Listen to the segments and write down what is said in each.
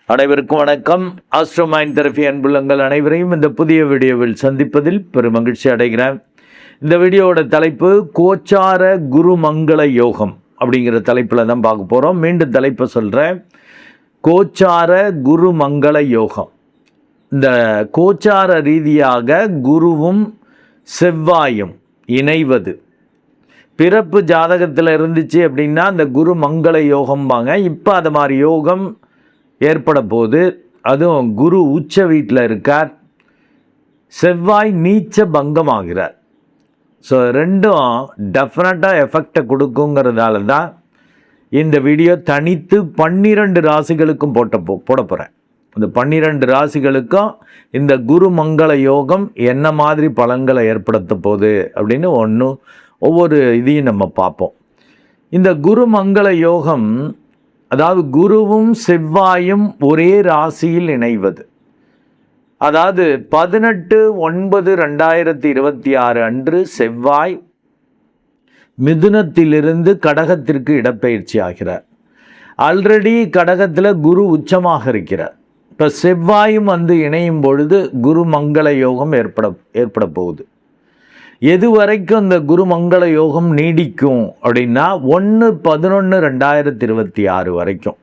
அனைவருக்கும் வணக்கம். ஆஸ்ட்ரோமைண்ட் தெரபி அன்புள்ளங்கள் அனைவரையும் இந்த புதிய வீடியோவில் சந்திப்பதில் பெரும் மகிழ்ச்சி அடைகிறேன். இந்த வீடியோவோட தலைப்பு கோச்சார குருமங்கள யோகம் அப்படிங்கிற தலைப்பில் தான் பார்க்க போகிறோம். மீண்டும் தலைப்பை சொல்கிறேன். கோச்சார குருமங்கள யோகம். இந்த கோச்சார ரீதியாக குருவும் செவ்வாயும் இணைவது பிறப்பு ஜாதகத்தில் இருந்துச்சு அப்படின்னா அந்த குரு மங்கள யோகம்பாங்க. இப்போ அது மாதிரி யோகம் ஏற்பட போது, அதுவும் குரு உச்ச வீட்டில் இருக்கார், செவ்வாய் நீச்ச பங்கம் ஆகிறார். ஸோ ரெண்டும் டெஃபினட்டாக எஃபெக்டை கொடுக்குங்கிறதால தான் இந்த வீடியோ தனித்து 12 ராசிகளுக்கும் போட போகிறேன். இந்த 12 ராசிகளுக்கும் இந்த குரு மங்கள யோகம் என்ன மாதிரி பலன்களை ஏற்படுத்த போகுது அப்படின்னு ஒவ்வொரு இதையும் நம்ம பார்ப்போம். இந்த குரு மங்கள யோகம், அதாவது குருவும் செவ்வாயும் ஒரே ராசியில் இணைவது, அதாவது 18/9/2026 அன்று செவ்வாய் மிதுனத்திலிருந்து கடகத்திற்கு இடப்பெயர்ச்சி ஆகிறார். ஆல்ரெடி கடகத்தில் குரு உச்சமாக இருக்கிறார். இப்போ செவ்வாயும் இணையும் பொழுது குரு மங்கள யோகம் ஏற்பட போகுது. எது வரைக்கும் இந்த குரு மங்கள யோகம் நீடிக்கும் அப்படின்னா 1/11/2026 வரைக்கும்.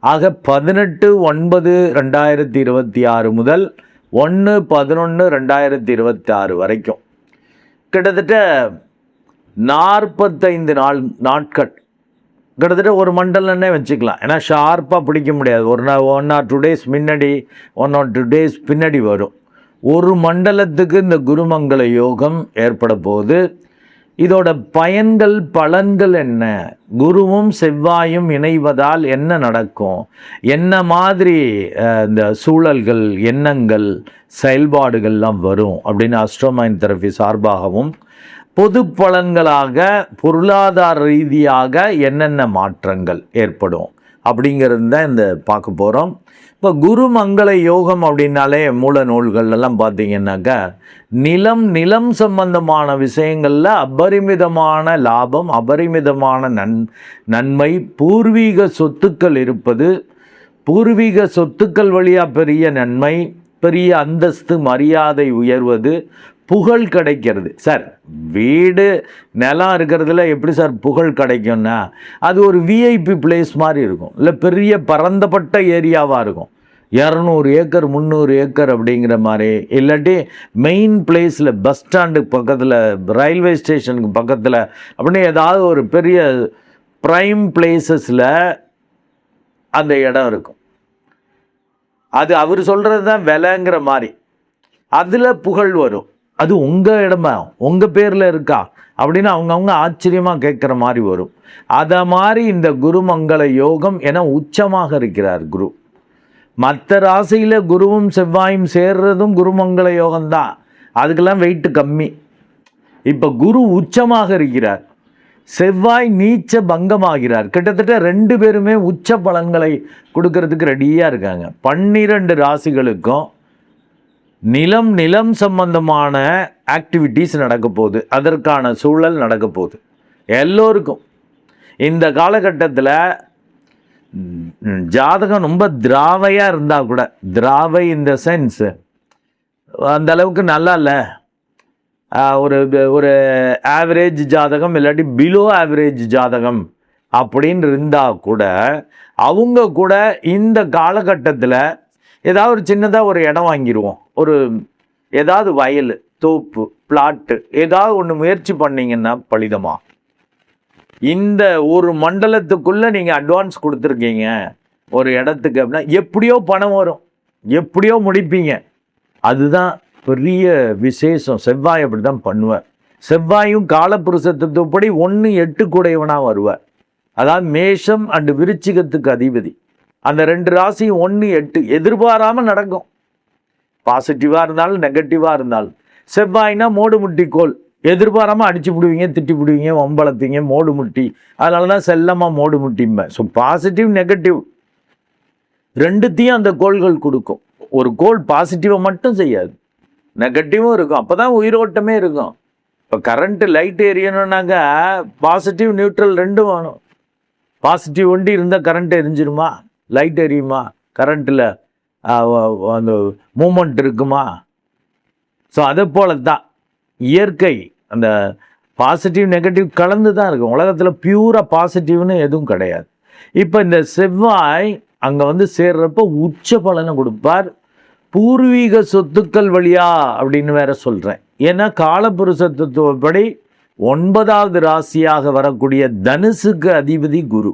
ஆக 18/9/2026 முதல் 1/11/2026 வரைக்கும் கிட்டத்தட்ட 45 நாட்கள், கிட்டத்தட்ட ஒரு மண்டலன்னே வச்சுக்கலாம். ஏன்னா ஷார்ப்பாக பிடிக்க முடியாது. ஒரு 1 or 2 days முன்னாடி 1 or 2 days பின்னாடி வரும். ஒரு மண்டலத்துக்கு இந்த குருமங்கள யோகம் ஏற்பட போது இதோட பயன்கள் பலன்கள் என்ன, குருவும் செவ்வாயும் இணைவதால் என்ன நடக்கும், என்ன மாதிரி இந்த சூழல்கள் எண்ணங்கள் செயல்பாடுகள்லாம் வரும் அப்படின்னு ஆஸ்ட்ரோமைண்ட் தெரபி சார்பாகவும் பொது பலன்களாக பொருளாதார ரீதியாக என்னென்ன மாற்றங்கள் ஏற்படும் அப்படிங்கிறது தான் இந்த பார்க்க போகிறோம். இப்போ குரு மங்கள யோகம் அப்படின்னாலே மூல நூல்கள்லாம் பார்த்தீங்கன்னாக்கா நிலம் சம்பந்தமான விஷயங்களில் அபரிமிதமான லாபம், அபரிமிதமான நன்மை, பூர்வீக சொத்துக்கள் இருப்பது, பூர்வீக சொத்துக்கள் வழியாக பெரிய நன்மை, பெரிய அந்தஸ்து மரியாதை உயர்வது, புகழ் கிடைக்கிறது. சார் வீடு நிலம் இருக்கிறதுல எப்படி சார் புகழ் கிடைக்கும்னா அது ஒரு விஐபி பிளேஸ் மாதிரி இருக்கும், இல்லை பெரிய பரந்தப்பட்ட ஏரியாவாக இருக்கும். 200 ஏக்கர் 300 ஏக்கர் அப்படிங்கிற மாதிரி, இல்லாட்டி மெயின் பிளேஸில் பஸ் ஸ்டாண்டுக்கு பக்கத்தில், ரயில்வே ஸ்டேஷனுக்கு பக்கத்தில் அப்படின்னு ஏதாவது ஒரு பெரிய ப்ரைம் பிளேசஸில் அந்த இடம் இருக்கும். அது அவர் சொல்கிறது தான் விலைங்கிற மாதிரி. அதில் புகழ் வரும். அது உங்கள் இடமா, உங்கள் பேரில் இருக்கா அப்படின்னு அவங்கவுங்க ஆச்சரியமாக கேட்குற மாதிரி வரும். அதை மாதிரி இந்த குருமங்கள யோகம் என உச்சமாக இருக்கிறார் குரு. மற்ற ராசியில் குருவும் செவ்வாயும் சேர்றதும் குருமங்கள யோகம்தான், அதுக்கெல்லாம் வெயிட்டு கம்மி. இப்போ குரு உச்சமாக இருக்கிறார், செவ்வாய் நீச்ச பங்கமாகிறார். கிட்டத்தட்ட 2 பேருமே உச்ச பலன்களை கொடுக்கறதுக்கு ரெடியாக இருக்காங்க. 12 ராசிகளுக்கும் நிலம் சம்பந்தமான ஆக்டிவிட்டீஸ் நடக்க போகுது, அதற்கான சூழல் நடக்க போகுது. எல்லோருக்கும் இந்த காலகட்டத்தில் ஜாதகம் ரொம்ப திராவையாக இருந்தால் கூட, திராவை இந்த சென்ஸ் அந்த அளவுக்கு நல்லா இல்லை, ஒரு ஆவரேஜ் ஜாதகம் இல்லாட்டி பிலோ ஆவரேஜ் ஜாதகம் அப்படின்னு இருந்தால் கூட அவங்க கூட இந்த காலகட்டத்தில் ஏதாவது ஒரு சின்னதாக ஒரு இடம் வாங்கிடுவோம், ஏதாவது வயல், தோப்பு, பிளாட்டு ஏதாவது ஒன்று முயற்சி பண்ணிங்கன்னா பலிதமா. இந்த ஒரு மண்டலத்துக்குள்ளே நீங்கள் அட்வான்ஸ் கொடுத்துருக்கீங்க ஒரு இடத்துக்கு அப்படின்னா எப்படியோ பணம் வரும், எப்படியோ முடிப்பீங்க. அதுதான் பெரிய விசேஷம். செவ்வாய் அப்படி தான் பண்ணுவார். செவ்வாயும் காலப்புருஷ தத்துவப்படி 1-8 கூடையவனாக வருவார். அதாவது மேஷம் அண்டு விருச்சிகத்துக்கு அதிபதி. அந்த 2 ராசி 1-8 எதிர்பாராமல் நடக்கும். பாசிட்டிவாக இருந்தாலும் நெகட்டிவாக இருந்தாலும். செவ்வாய்னா மோடு முட்டி கோல், எதிர்பாராமல் அடிச்சு விடுவீங்க, திட்டி விடுவீங்க, வம்பளத்தீங்க, மோடு முட்டி. அதனால தான் செல்லமாக மோடு முட்டிம்பேன். ஸோ பாசிட்டிவ் நெகட்டிவ் ரெண்டுத்தையும் அந்த கோள்கள் கொடுக்கும். ஒரு கோள் பாசிட்டிவை மட்டும் செய்யாது, நெகட்டிவும் இருக்கும். அப்போ தான் உயிரோட்டமே இருக்கும். இப்போ கரண்ட்டு லைட் எரியணுன்னாங்க பாசிட்டிவ் நியூட்ரல் ரெண்டும் வேணும். பாசிட்டிவ் ஒண்டி இருந்தால் கரண்ட் எரிஞ்சிருமா, லைட் எரியுமா? கரண்ட்டில் அந்த மூமெண்ட் இருக்குமா? ஸோ அதை போல தான் இயற்கை அந்த பாசிட்டிவ் நெகட்டிவ் கலந்து தான் இருக்கும். உலகத்தில் பியூராக பாசிட்டிவ்னு எதுவும் கிடையாது. இப்போ இந்த செவ்வாய் அங்கே வந்து சேர்றப்ப உச்ச பலனை கொடுப்பார். பூர்வீக சொத்துக்கள் வழியா அப்படின்னு வேற சொல்கிறேன். ஏன்னா காலபுருஷ தத்துவப்படி 9வது ராசியாக வரக்கூடிய தனுசுக்கு அதிபதி குரு,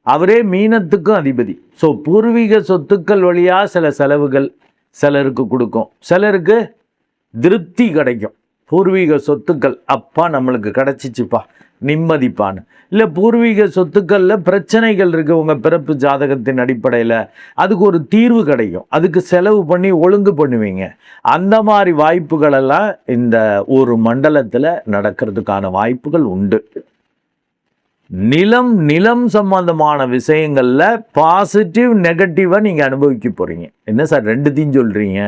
அவரே மீனத்துக்கும் அதிபதி. ஸோ பூர்வீக சொத்துக்கள் வழியா சில செலவுகள் சிலருக்கு கொடுக்கும், சிலருக்கு திருப்தி கிடைக்கும். பூர்வீக சொத்துக்கள் அப்பா நம்மளுக்கு கிடைச்சிச்சுப்பா நிம்மதிப்பான்னு. இல்லை பூர்வீக சொத்துக்களில் பிரச்சனைகள் இருக்குது உங்கள் பிறப்பு ஜாதகத்தின் அடிப்படையில், அதுக்கு ஒரு தீர்வு கிடைக்கும், அதுக்கு செலவு பண்ணி ஒழுங்கு பண்ணுவீங்க. அந்த மாதிரி வாய்ப்புகளெல்லாம் இந்த ஒரு மண்டலத்தில் நடக்கிறதுக்கான வாய்ப்புகள் உண்டு. நிலம் சம்பந்தமான விஷயங்களில் பாசிட்டிவ் நெகட்டிவாக நீங்கள் அனுபவிக்க போகிறீங்க. என்ன சார் ரெண்டுத்தையும் சொல்கிறீங்க?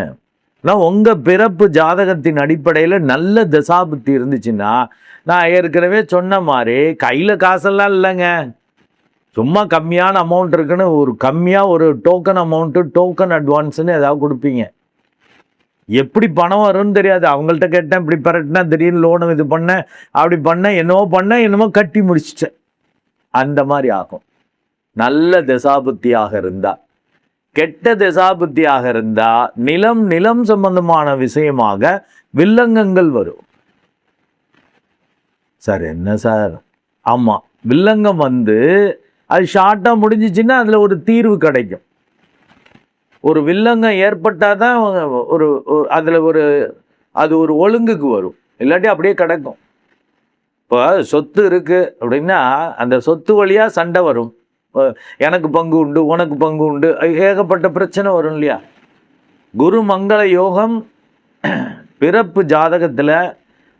ஆனால் உங்கள் பிறப்பு ஜாதகத்தின் அடிப்படையில் நல்ல தசாபுத்தி இருந்துச்சுன்னா, நான் ஏற்கனவே சொன்ன மாதிரி கையில் காசெல்லாம் இல்லைங்க, சும்மா கம்மியான அமௌண்ட் இருக்குன்னு ஒரு கம்மியாக ஒரு டோக்கன் அமௌண்ட்டு டோக்கன் அட்வான்ஸுன்னு ஏதாவது கொடுப்பீங்க. எப்படி பணம் வரும்னு தெரியாது. அவங்கள்ட்ட கேட்டேன், இப்படி பரட்டினா திடீர்னு லோனு இது பண்ணேன், அப்படி பண்ணேன், என்னமோ கட்டி முடிச்சிட்டேன். அந்த மாதிரி ஆகும் நல்ல தசாபுத்தியாக இருந்தால். கெட்ட தசாபுத்தியாக இருந்தால் நிலம் சம்பந்தமான விஷயமாக வில்லங்கங்கள் வரும். சார் என்ன சார்? ஆமாம், வில்லங்கம் வந்து அது ஷார்ட்டாக முடிஞ்சிச்சுன்னா அதில் ஒரு தீர்வு கிடைக்கும். ஒரு வில்லங்கம் ஏற்பட்டால் தான் அதில் அது ஒரு ஒழுங்குக்கு வரும், இல்லாட்டி அப்படியே கிடக்கும். இப்போ சொத்து இருக்குது அப்படின்னா அந்த சொத்து வழியாக சண்டை வரும். எனக்கு பங்கு உண்டு, உனக்கு பங்கு உண்டு, ஏகப்பட்ட பிரச்சனை வரும் இல்லையா? குரு மங்கள யோகம் பிறப்பு ஜாதகத்தில்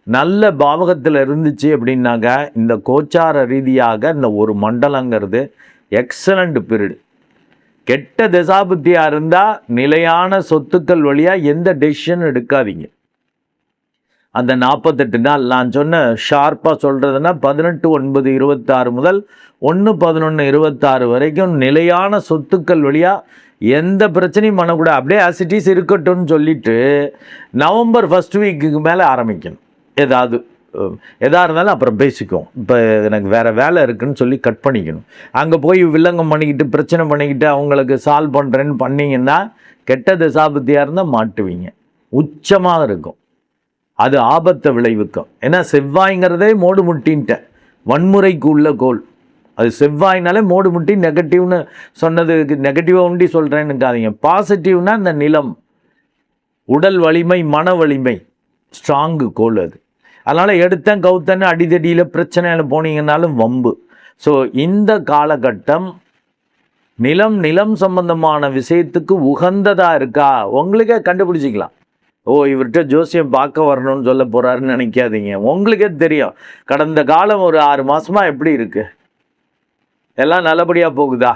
நல்ல பாவகத்தில் இருந்துச்சு அப்படின்னாக்க இந்த கோச்சார ரீதியாக இந்த ஒரு மண்டலங்கிறது எக்ஸலண்ட் பீரியடு. கெட்ட தசாபுத்தியாக இருந்தால் நிலையான சொத்துக்கள் வழியாக எந்த டெசிஷன் எடுக்காதீங்க. அந்த 48 நாள் நான் சொன்ன ஷார்ப்பாக சொல்கிறதுனா 18/9/26 முதல் 1/11/26 வரைக்கும் நிலையான சொத்துக்கள் வழியாக எந்த பிரச்சனையும் பண்ணக்கூடாது. அப்படியே ஆசிட்டிஸ் இருக்கட்டும்னு சொல்லிட்டு நவம்பர் ஃபர்ஸ்ட் வீக்குக்கு மேலே ஆரம்பிக்கணும். எதாக இருந்தாலும் அப்புறம் பேசிக்குவோம், இப்போ எனக்கு வேறு வேலை இருக்குதுன்னு சொல்லி கட் பண்ணிக்கணும். அங்கே போய் வில்லங்கம் பண்ணிக்கிட்டு பிரச்சனை பண்ணிக்கிட்டு அவங்களுக்கு சால்வ் பண்ணுறேன்னு பண்ணிங்கன்னா கெட்ட தசாபுத்தியாக இருந்தால் மாட்டுவீங்க, உச்சமாக இருக்கும், அது ஆபத்தை விளைவிக்கும். ஏன்னா செவ்வாய்ங்கிறதே மோடு முட்டின்ட்டேன், வன்முறைக்கு உள்ள கோல். அது செவ்வாய்னாலே மோடு முட்டி நெகட்டிவ்னு சொன்னதுக்கு நெகட்டிவாக உண்டி சொல்கிறேன்னு இருக்காதீங்க. பாசிட்டிவ்னா இந்த நிலம், உடல் வலிமை, மன வலிமை, ஸ்ட்ராங்கு கோல் அது. அதனால் எடுத்தேன் கவுத்தன்னு அடிதடியில் பிரச்சனையில் போனீங்கன்னாலும் வம்பு. ஸோ இந்த காலகட்டம் நிலம் சம்பந்தமான விஷயத்துக்கு உகந்ததாக இருக்கா உங்களுக்கே கண்டுபிடிச்சிக்கலாம். இவர்கிட்ட ஜோசியம் பார்க்க வரணும்னு சொல்ல போகிறாருன்னு நினைக்காதீங்க. உங்களுக்கே தெரியும் கடந்த காலம் ஒரு 6 மாதமாக எப்படி இருக்குது, எல்லாம் நல்லபடியாக போகுதா,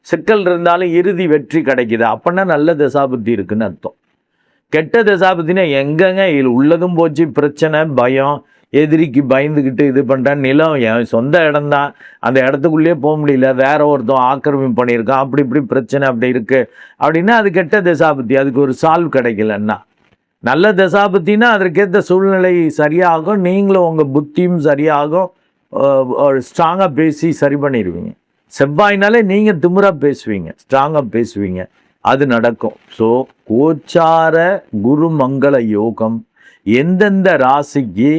சிக்கல் இருந்தாலும் இறுதி வெற்றி கிடைக்குதா, அப்படின்னா நல்ல தசாபுத்தி இருக்குன்னு அர்த்தம். கெட்ட தசாபுத்தினா எங்கங்க இதில் உள்ளதும் போச்சு, பிரச்சனை, பயம், எதிரிக்கு பயந்துக்கிட்டு இது பண்ணுறேன். நிலம் என் சொந்த இடம்தான், அந்த இடத்துக்குள்ளேயே போக முடியல, வேற ஒருத்தன் ஆக்கிரமிப்பு பண்ணியிருக்கான், அப்படி இப்படி பிரச்சனை அப்படி இருக்குது அப்படின்னா அது கெட்ட தசாபுத்தி, அதுக்கு ஒரு சால்வ் கிடைக்கலன்னா. நல்ல தசாபுத்தினா அதற்கேற்ற சூழ்நிலை சரியாகும், நீங்களும் உங்கள் புத்தியும் சரியாகும், ஸ்ட்ராங்காக பேசி சரி பண்ணிடுவீங்க. செவ்வாய்னாலே நீங்கள் திமிராக பேசுவீங்க, ஸ்ட்ராங்காக பேசுவீங்க, அது நடக்கும். ஸோ கோச்சார குரு மங்கள யோகம் எந்தெந்த ராசிக்கு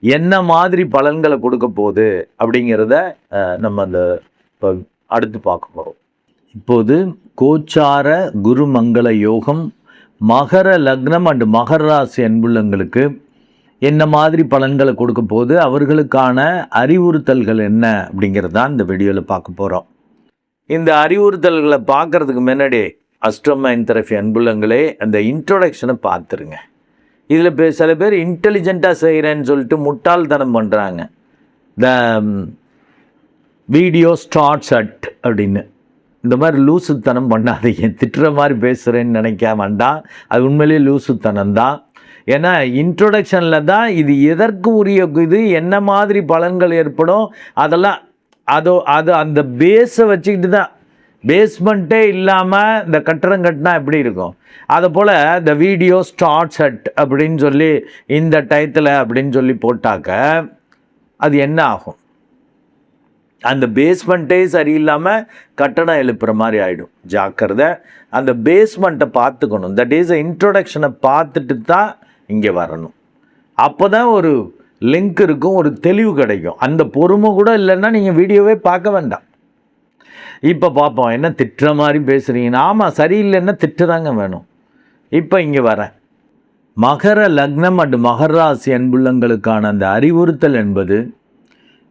என்ன மாதிரி பலன்களை கொடுக்க போகுது அப்படிங்கிறத நம்ம அந்த அடுத்து பார்க்க போகிறோம். இப்போது கோச்சார குரு மங்கள யோகம் மகர லக்னம் அண்டு மகர ராசி அன்புள்ளங்களுக்கு என்ன மாதிரி பலன்களை கொடுக்க போகுது, அவர்களுக்கான அறிவுறுத்தல்கள் என்ன அப்படிங்கிறது தான் இந்த வீடியோவில் பார்க்க போகிறோம். இந்த அறிவுறுத்தல்களை பார்க்குறதுக்கு முன்னாடி அஸ்ட்ரோமைன் தெரபி அன்புள்ளங்களே அந்த இன்ட்ரோடக்ஷனை பார்த்துருங்க. இதில் சில பேர் இன்டெலிஜென்ட்டாக செய்கிறேன்னு சொல்லிட்டு முட்டாள்தனம் பண்ணுறாங்க. த வீடியோ ஸ்டார்ட்ஸ் அட் அப்படின்னு இந்த மாதிரி லூசுத்தனம் பண்ணாதீங்க. திட்டுற மாதிரி பேசுகிறேன்னு நினைக்க வேண்டாம், அது உண்மையிலேயே லூசுத்தனம் தான். ஏன்னா இன்ட்ரோடக்ஷனில் தான் இது எதற்கு உரிய இது, என்ன மாதிரி பலன்கள் ஏற்படும், அதெல்லாம் அது அந்த பேஸை வச்சுக்கிட்டு தான் பேஸ்மெண்ட்டே இல்லாமல் இந்த கட்டடம் கட்டினா எப்படி இருக்கும்? அதை போல் இந்த வீடியோ ஸ்டார்ட்ஸ் அட் அப்படின்னு சொல்லி இந்த டயத்தில் அப்படின்னு சொல்லி போட்டாக்க அது என்ன ஆகும்? அந்த பேஸ்மெண்ட்டே சரியில்லாமல் கட்டடம் எழுப்புற மாதிரி ஆகிடும். ஜாக்கிரதை, அந்த பேஸ்மெண்ட்டை பார்த்துக்கணும். தட் இஸ் இன்ட்ரோடக்ஷனை பார்த்துட்டு தான் இங்கே வரணும். அப்போ தான் ஒரு லிங்க் இருக்கும், ஒரு தெளிவு கிடைக்கும். அந்த பொறுமை கூட இல்லைன்னா நீங்கள் வீடியோவே பார்க்க வேண்டாம். இப்போ பார்ப்போம், என்ன திட்டுற மாதிரி பேசுகிறீங்கன்னா, ஆமாம் சரியில்லைன்னா திட்டு தாங்க வேணும். இப்போ இங்கே வரேன். மகர லக்னம் அண்டு மகர ராசி அன்புள்ளங்களுக்கான அந்த அறிவுறுத்தல் என்பது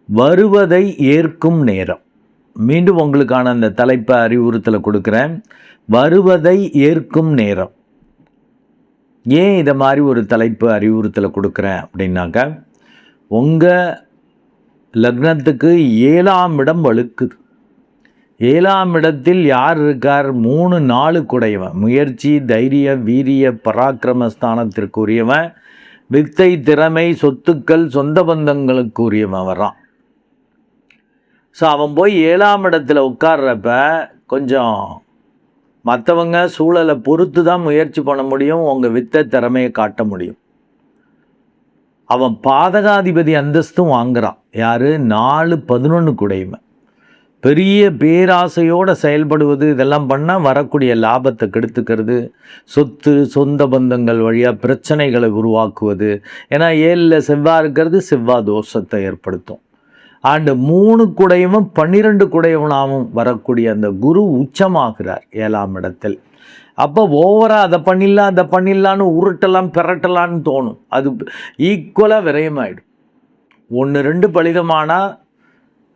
வருவதை ஏற்கும் நேரம். மீண்டும் உங்களுக்கான அந்த தலைப்பை அறிவுறுத்தலை கொடுக்குறேன். வருவதை ஏற்கும் நேரம். ஏன் இதை மாதிரி ஒரு தலைப்பு அறிவுறுத்தலை கொடுக்குறேன் அப்படின்னாக்கா, உங்கள் லக்னத்துக்கு 7ஆம் இடம் வலுக்குது. 7ஆம் இடத்தில் யார் இருக்கார்? 3 4 குடையவன். முயற்சி, தைரிய, வீரிய, பராக்கிரம ஸ்தானத்திற்கு உரியவன். வித்தை, திறமை, சொத்துக்கள், சொந்த பந்தங்களுக்கு உரியவன் வர்றான். ஸோ அவன் போய் 7ஆம் இடத்துல உட்கார்றப்ப கொஞ்சம் மற்றவங்க சூழலை பொறுத்து தான் முயற்சி பண்ண முடியும், உங்கள் வித்தை திறமையை காட்ட முடியும். அவன் பாதகாதிபதி அந்தஸ்தும் வாங்குறான். யார்? 4 11 குடையவன். பெரிய பேராசையோடு செயல்படுவது, இதெல்லாம் பண்ணால் வரக்கூடிய லாபத்தை கெடுத்துக்கிறது, சொத்து சொந்த பந்தங்கள் வழியாக பிரச்சனைகளை உருவாக்குவது. ஏன்னா 7ல் செவ்வாய் இருக்கிறது செவ்வாய் தோஷத்தை ஏற்படுத்தும். அண்டு 3 குடையவன் 12 குடையவனாகவும் வரக்கூடிய அந்த குரு உச்சமாகிறார் 7ஆம் இடத்தில். அப்போ ஓவராக அதை பண்ணிடலான்னு உருட்டலாம் பெரட்டலான்னு தோணும். அது ஈக்குவலாக விரயமாயிடும். 1 2 பலிதமானால்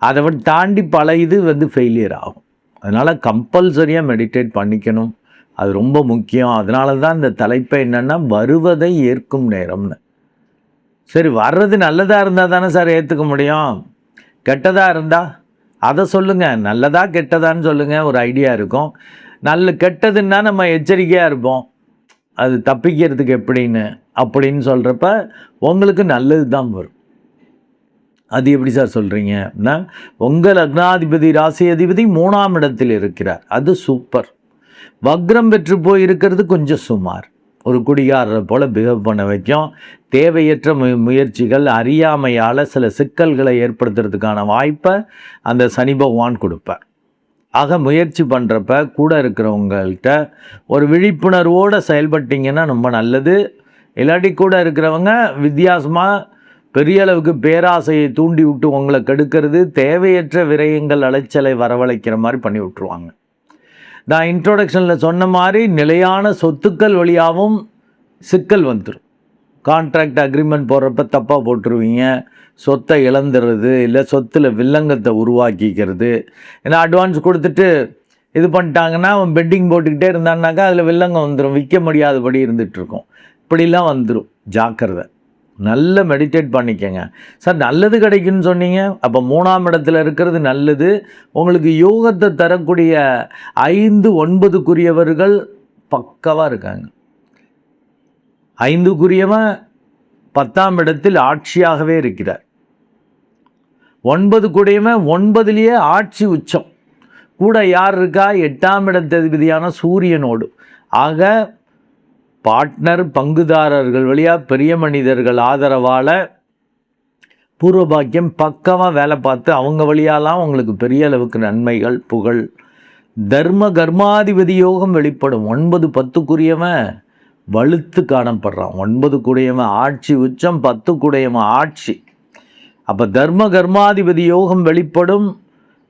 அதை தாண்டி பல இது ஃபெயிலியர் ஆகும். அதனால் கம்பல்சரியாக மெடிடேட் பண்ணிக்கணும். அது ரொம்ப முக்கியம். அதனால தான் இந்த தலைப்பை என்னென்னா வருவதை ஏற்கும் நேரம்னு. சரி, வர்றது நல்லதாக இருந்தால் தானே சார் ஏற்றுக்க முடியும். கெட்டதாக இருந்தால் அதை சொல்லுங்கள். நல்லதா கெட்டதான்னு சொல்லுங்கள், ஒரு ஐடியா இருக்கும். கெட்டதுன்னா நம்ம எச்சரிக்கையாக இருப்போம், அது தப்பிக்கிறதுக்கு அப்படின்னு சொல்கிறப்ப உங்களுக்கு நல்லது தான் வரும். அது எப்படி சார் சொல்கிறீங்க அப்படின்னா, உங்கள் லக்னாதிபதி ராசி அதிபதி 3ஆம் இடத்தில் இருக்கிறார். அது சூப்பர். வக்ரம் பெற்று போய் இருக்கிறது கொஞ்சம் சுமார். ஒரு குடிகாரரை போல் பிஹேவ் பண்ண வைக்கும். தேவையற்ற முயற்சிகள், அறியாமையால் சில சிக்கல்களை ஏற்படுத்துறதுக்கான வாய்ப்பை அந்த சனி பகவான் கொடுப்பார். ஆக முயற்சி பண்ணுறப்ப கூட இருக்கிறவங்கள்ட்ட ஒரு விழிப்புணர்வோடு செயல்பட்டிங்கன்னா ரொம்ப நல்லது. இல்லாட்டி கூட இருக்கிறவங்க வித்தியாசமாக பெரிய அளவுக்கு பேராசையை தூண்டி விட்டு உங்களை கெடுக்கிறது, தேவையற்ற விரயங்கள் அலைச்சலை வரவழைக்கிற மாதிரி பண்ணி விட்டுருவாங்க. நான் இன்ட்ரோடக்ஷனில் சொன்ன மாதிரி நிலையான சொத்துக்கள் வழியாகவும் சிக்கல் வந்துடும். கான்ட்ராக்ட் அக்ரிமெண்ட் போடுறப்ப தப்பாக போட்டுருவீங்க, சொத்தை இழந்துடுறது, இல்லை சொத்தில் வில்லங்கத்தை உருவாக்கிக்கிறது. ஏன்னா அட்வான்ஸ் கொடுத்துட்டு இது பண்ணிட்டாங்கன்னா அவன் பெட்டிங் போட்டுக்கிட்டே இருந்தான்னாக்கா அதில் வில்லங்கம் வந்துடும், விற்க முடியாதபடி இருந்துகிட்ருக்கோம். இப்படிலாம் வந்துடும். ஜாக்கிரதை. நல்ல மெடிடேட் பண்ணிக்கங்க சார். நல்லது கிடைக்குன்னு சொன்னீங்க. அப்போ 3ஆம் இடத்துல இருக்கிறது நல்லது. உங்களுக்கு யோகத்தை தரக்கூடிய 5 9 பக்கவாக இருக்காங்க. 5 10ஆம் இடத்தில் ஆட்சியாகவே இருக்கிறார். 9 9லேயே ஆட்சி உச்சம். கூட யார் இருக்கா? 8ஆம் இடத்ததிபதியான சூரியனோடு. ஆக பார்ட்னர், பங்குதாரர்கள் வழியாக பெரிய மனிதர்கள் ஆதரவால் பூர்வ பாக்கியம் பக்கமாக வேலை பார்த்து அவங்க வழியாலாம் உங்களுக்கு பெரிய அளவுக்கு நன்மைகள், புகழ், தர்ம கர்மாதிபதி யோகம் வெளிப்படும். 9 10 வலுத்து காணப்படுறான். 9 ஆட்சி உச்சம், 10 ஆட்சி. அப்போ தர்ம கர்மாதிபதி யோகம் வெளிப்படும்.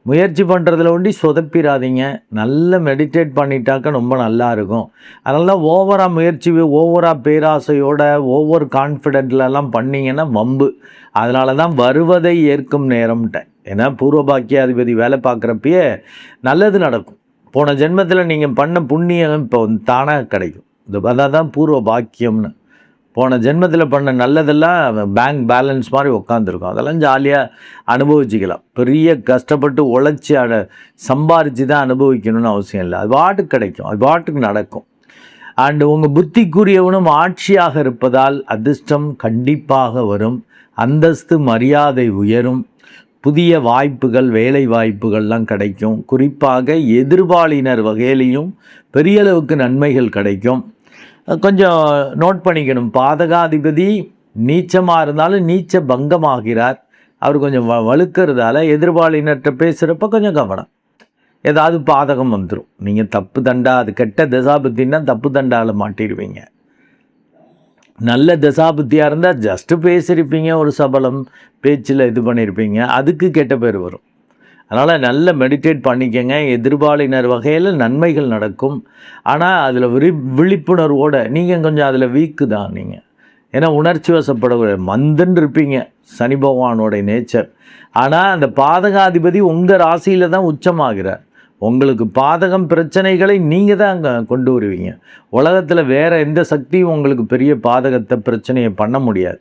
முயற்சி பண்ணுறதுல ஒண்டி சொதப்பிடாதீங்க. நல்ல மெடிடேட் பண்ணிட்டாக்க ரொம்ப நல்லா இருக்கும். அதனால ஓவராக முயற்சி, ஓவராக பேராசையோட, ஓவர் கான்ஃபிடென்ட்லலாம் பண்ணிங்கன்னா வம்பு. அதனால தான் வருவதை ஏற்கும் நேரம்ட்டேன். ஏன்னா பூர்வ பாக்கியாதிபதி வேலை பார்க்குறப்பயே நல்லது நடக்கும். போன ஜென்மத்தில் நீங்கள் பண்ண புண்ணியம் இப்போ தானாக கிடைக்கும். இது தான் பூர்வ பாக்கியம்னு. போன ஜென்மத்தில் பண்ண நல்லதெல்லாம் பேங்க் பேலன்ஸ் மாதிரி உட்காந்துருக்கும். அதெல்லாம் ஜாலியாக அனுபவிச்சிக்கலாம். பெரிய கஷ்டப்பட்டு உழைச்சி சம்பாரித்து தான் அனுபவிக்கணும்னு அவசியம் இல்லை. அது பாட்டுக்கு கிடைக்கும், அது பாட்டுக்கு நடக்கும். அண்டு உங்கள் புத்திக்குரியவனும் ஆட்சியாக இருப்பதால் அதிர்ஷ்டம் கண்டிப்பாக வரும். அந்தஸ்து மரியாதை உயரும். புதிய வாய்ப்புகள், வேலை வாய்ப்புகள்லாம் கிடைக்கும். குறிப்பாக எதிர்பாலினர் வகையிலையும் பெரிய அளவுக்கு நன்மைகள் கிடைக்கும். கொஞ்சம் நோட் பண்ணிக்கணும், பாதகாதிபதி நீச்சமாக இருந்தாலும் நீச்ச பங்கமாகிறார். அவர் கொஞ்சம் வலுக்கிறதால எதிர்பாலினர்கிட்ட பேசுகிறப்ப கொஞ்சம் கவனம். ஏதாவது பாதகம் வந்துடும். நீங்கள் தப்பு தண்டா, அது கெட்ட தசாபுத்தின்னா தப்பு தண்டாவில் மாட்டிடுவீங்க. நல்ல தசாபுத்தியாக இருந்தால் ஜஸ்ட்டு பேசியிருப்பீங்க, ஒரு சபலம் பேச்சில் இது பண்ணியிருப்பீங்க, அதுக்கு கெட்ட பேர் வரும். அதனால் நல்ல மெடிடேட் பண்ணிக்கங்க. எதிர்பாலினர் வகையில் நன்மைகள் நடக்கும். ஆனால் அதில் விழிப்புணர்வோடு நீங்கள் கொஞ்சம் அதில் வீக்கு தான் நீங்கள். ஏன்னா உணர்ச்சி வசப்பட மந்துன்னு இருப்பீங்க, சனி பகவானோடைய நேச்சர். ஆனால் அந்த பாதகாதிபதி உங்கள் ராசியில் தான் உச்சமாகிறார். உங்களுக்கு பாதகம் பிரச்சனைகளை நீங்கள் தான் அங்கே கொண்டு வருவீங்க. உலகத்தில் வேறு எந்த சக்தியும் உங்களுக்கு பெரிய பாதகத்தை பிரச்சனையை பண்ண முடியாது,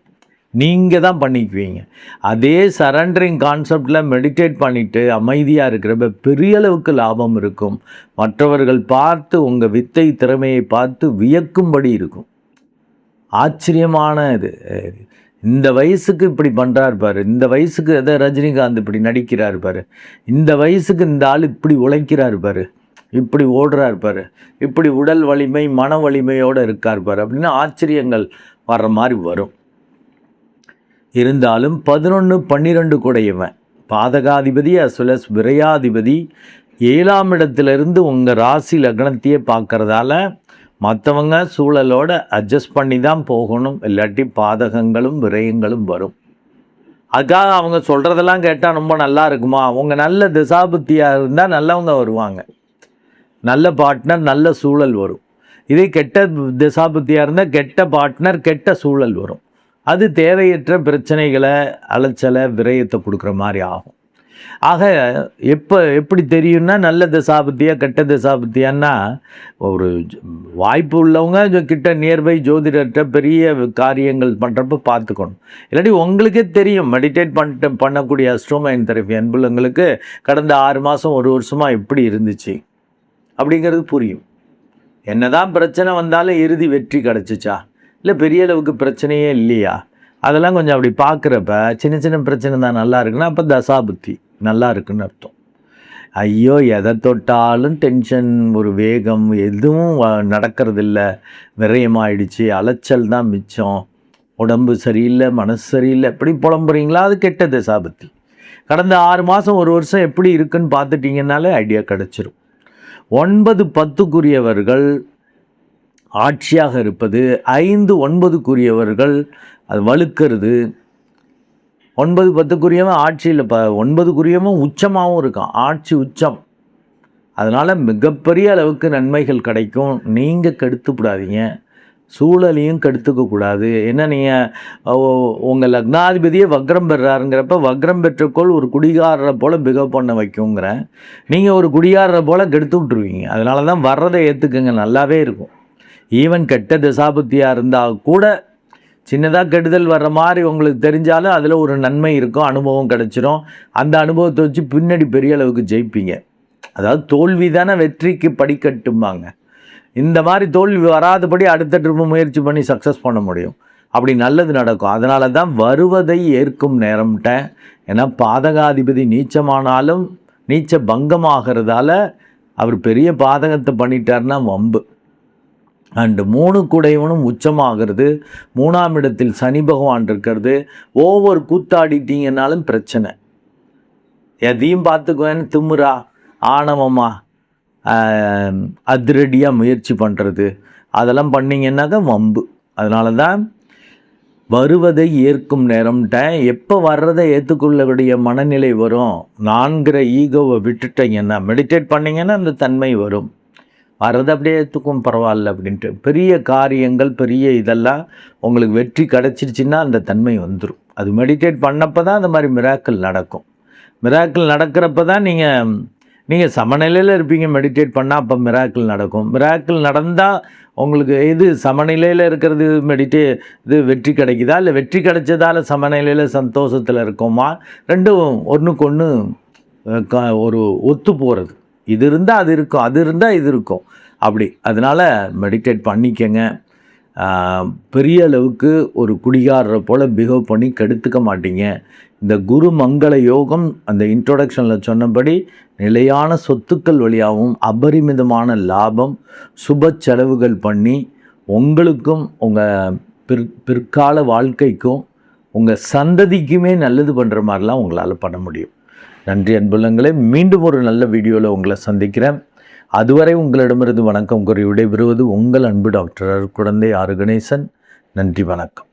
நீங்கள் தான் பண்ணிக்குவீங்க. அதே சரண்டரிங் கான்செப்டில் மெடிடேட் பண்ணிவிட்டு அமைதியாக இருக்கிறப்ப பெரிய அளவுக்கு லாபம் இருக்கும். மற்றவர்கள் பார்த்து உங்கள் வித்தை திறமையை பார்த்து வியக்கும்படி இருக்கும். ஆச்சரியமான இது. இந்த வயசுக்கு இப்படி பண்ணுறார் பாரு, இந்த வயசுக்கு எதை ரஜினிகாந்த் இப்படி நடிக்கிறார் பாரு, இந்த வயசுக்கு இந்த ஆள் இப்படி உழைக்கிறார் பாரு, இப்படி ஓடுறார் பாரு, இப்படி உடல் வலிமை மன வலிமையோடு இருக்கார் பாரு அப்படின்னு ஆச்சரியங்கள் வர்ற மாதிரி வரும். இருந்தாலும் 11, 12 கூடையவன் பாதகாதிபதி அசுலஸ் விரையாதிபதி 7ஆம் இடத்திலிருந்து உங்கள் ராசி லக்னத்தையே பார்க்கறதால மற்றவங்க சூழலோடு அட்ஜஸ்ட் பண்ணி தான் போகணும். இல்லாட்டி பாதகங்களும் விரயங்களும் வரும். அதுக்காக அவங்க சொல்கிறதெல்லாம் கேட்டால் ரொம்ப நல்லா இருக்குமா? அவங்க நல்ல திசாபுத்தியாக இருந்தால் நல்லவங்க வருவாங்க, நல்ல பார்ட்னர், நல்ல சூழல் வரும். இதே கெட்ட திசாபுத்தியாக இருந்தால் கெட்ட பார்ட்னர், கெட்ட சூழல் வரும். அது தேவையற்ற பிரச்சனைகளை, அலைச்சலை, விரயத்தை கொடுக்குற மாதிரி ஆகும். ஆக எப்படி தெரியும்னா நல்ல தசாபத்தியா கெட்ட தசாபத்தியான்னா, ஒரு வாய்ப்பு உள்ளவங்க கிட்ட நியர்பை ஜோதிடர்கிட்ட பெரிய காரியங்கள் பண்ணுறப்ப பார்த்துக்கணும். இல்லாட்டி உங்களுக்கே தெரியும். மெடிடேட் பண்ணக்கூடிய அஸ்ட்ரோமைன் தெரபி அன்புள்ளவங்களுக்கு கடந்த 6 மாதம் 1 வருஷமாக எப்படி இருந்துச்சு அப்படிங்கிறது புரியும். என்னதான் பிரச்சனை வந்தாலும் இறுதி வெற்றி கிடச்சிச்சா, இல்லை பெரிய அளவுக்கு பிரச்சனையே இல்லையா, அதெல்லாம் கொஞ்சம் அப்படி பார்க்குறப்ப சின்ன சின்ன பிரச்சனை தான் நல்லா இருக்குன்னா அப்போ தசாபுத்தி நல்லா இருக்குன்னு அர்த்தம். ஐயோ எதை தொட்டாலும் டென்ஷன், ஒரு வேகம், எதுவும் நடக்கிறதில்ல, விரயமாயிடுச்சு, அலைச்சல் தான் மிச்சம், உடம்பு சரியில்லை, மனசு சரியில்லை, எப்படி புலம்புறீங்களா, அது கெட்ட தசாபுத்தி. கடந்த 6 மாதம் 1 வருஷம் எப்படி இருக்குன்னு பார்த்துட்டிங்கனாலே ஐடியா கிடச்சிரும். 9, 10 ஆட்சியாக இருப்பது, 5, 9 அது வலுக்கிறது. 9, 10 ஆட்சியில் 9 உச்சமாகவும் இருக்கான், ஆட்சி உச்சம். அதனால் மிகப்பெரிய அளவுக்கு நன்மைகள் கிடைக்கும். நீங்கள் கெடுத்துக்கூடாதீங்க, சூழலையும் கெடுத்துக்கக்கூடாது. ஏன்னா நீங்கள் உங்கள் லக்னாதிபதியே வக்ரம் பெறாருங்கிறப்ப வக்ரம் பெற்றக்கோள் ஒரு குடிகாரரை போல் பிகவ் பண்ண வைக்குங்கிறேன். நீங்கள் ஒரு குடிகாரரை போல் கெடுத்து விட்ருவீங்க. அதனால தான் வர்றதை ஏற்றுக்குங்க, நல்லாவே இருக்கும். ஈவன் கெட்ட தசாபுத்தியாக இருந்தால் கூட சின்னதாக கெடுதல் வர்ற மாதிரி உங்களுக்கு தெரிஞ்சாலும் அதில் ஒரு நன்மை இருக்கும், அனுபவம் கிடச்சிரும். அந்த அனுபவத்தை வச்சு பின்னாடி பெரிய அளவுக்கு ஜெயிப்பீங்க. அதாவது தோல்வி தானே வெற்றிக்கு படிக்கட்டும்பாங்க. இந்த மாதிரி தோல்வி வராதபடி அடுத்த ட்ரிப்பு முயற்சி பண்ணி சக்ஸஸ் பண்ண முடியும். அப்படி நல்லது நடக்கும். அதனால தான் வருவதை ஏற்கும் நேரம்ட்டேன். ஏன்னா பாதகாதிபதி நீச்சமானாலும் நீச்ச பங்கமாகிறதால அவர் பெரிய பாதகத்தை பண்ணிட்டார்னா வம்பு. அண்டு 3 கூடையவனும் உச்சமாகிறது, 3ஆம் இடத்தில் சனி பகவான் இருக்கிறது. ஓவர் கூத்தாடிட்டீங்கன்னாலும் பிரச்சனை. எதையும் பார்த்துக்குவேன்னு திமுறா, ஆணவமா, அதிரடியாக முயற்சி பண்ணுறது, அதெல்லாம் பண்ணிங்கன்னாக்கா வம்பு. அதனால தான் வருவதை ஏற்கும் நேரம்ட்ட. எப்போ வர்றதை ஏற்றுக்கொள்ளக்கூடிய மனநிலை வரும், நான்கிற ஈகோவை விட்டுட்டீங்கன்னா, மெடிடேட் பண்ணிங்கன்னா அந்த தன்மை வரும். வர்றது அப்படியே ஏற்றுக்கும், பரவாயில்ல அப்படின்ட்டு. பெரிய காரியங்கள், பெரிய இதெல்லாம் உங்களுக்கு வெற்றி கிடச்சிருச்சின்னா அந்த தன்மை வந்துடும். அது மெடிடேட் பண்ணப்போ தான் அந்த மாதிரி மிராக்கிள் நடக்கும். மிராக்கிள் நடக்கிறப்ப தான் நீங்கள் சமநிலையில் இருப்பீங்க. மெடிடேட் பண்ணால் அப்போ மிராக்கிள் நடக்கும். மிராக்கிள் நடந்தால் உங்களுக்கு இது சமநிலையில் இருக்கிறது இது வெற்றி கிடைக்குதா, இல்லை வெற்றி கிடைச்சதால் சமநிலையில் சந்தோஷத்தில் இருக்கோமா, ரெண்டும் ஒன்றுக்கு ஒன்று ஒரு ஒத்து போகிறது. இது இருந்தால் அது இருக்கும், அது இருந்தால் இது இருக்கும், அப்படி. அதனால் மெடிடேட் பண்ணிக்கங்க. பெரிய அளவுக்கு ஒரு குடிகாரரை போல் பிஹேவ் பண்ணி கெடுத்துக்க மாட்டீங்க. இந்த குரு மங்கள யோகம் அந்த இன்ட்ரோடக்ஷனில் சொன்னபடி நிலையான சொத்துக்கள் வழியாகவும் அபரிமிதமான லாபம் சுப செலவுகள் பண்ணி உங்களுக்கும் உங்கள் பிற்கால வாழ்க்கைக்கும் உங்கள் சந்ததிக்குமே நல்லது பண்ணுற மாதிரிலாம் உங்களால் பண்ண முடியும். நன்றி அன்புள்ளங்களே. மீண்டும் ஒரு நல்ல வீடியோவில் உங்களை சந்திக்கிறேன். அதுவரை உங்களிடமிருந்து வணக்கம் கூறி விடைபெறுவது உங்கள் அன்பு டாக்டர் குழந்தை ஆறு கணேசன். நன்றி, வணக்கம்.